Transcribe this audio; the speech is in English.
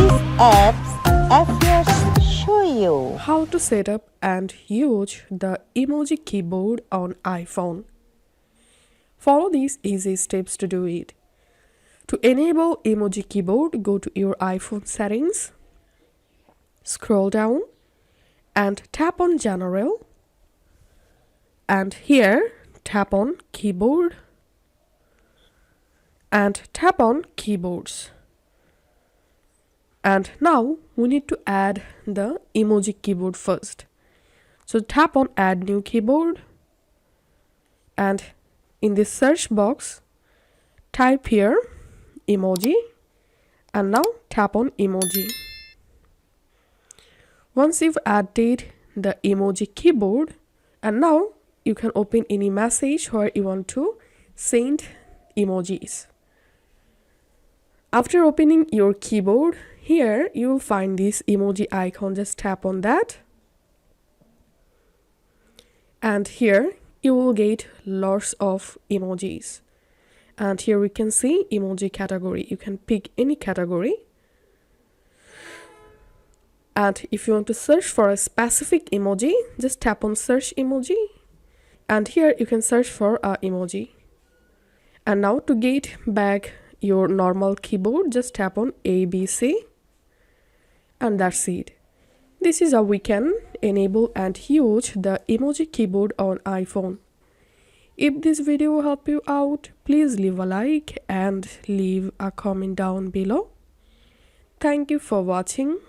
These apps appears show you How to set up and use the emoji keyboard on iPhone. Follow these easy steps to do it. To enable emoji keyboard, go to your iPhone settings, scroll down and tap on General, and here tap on Keyboard and tap on Keyboards. And now we need to add the emoji keyboard first. So tap on Add New Keyboard, and in this search box type here emoji, and now tap on emoji. Once you've added the emoji keyboard, and now you can open any message where you want to send emojis. After opening your keyboard, here you will find this emoji icon. Just tap on that, and here you will get lots of emojis. And here we can see emoji category. You can pick any category, and if you want to search for a specific emoji, just tap on search emoji, and here you can search for a emoji. And now to get back your normal keyboard, just tap on ABC, and that's it. This is how we can enable and use the emoji keyboard on iPhone. If this video helped you out, please leave a like and leave a comment down below. Thank you for watching.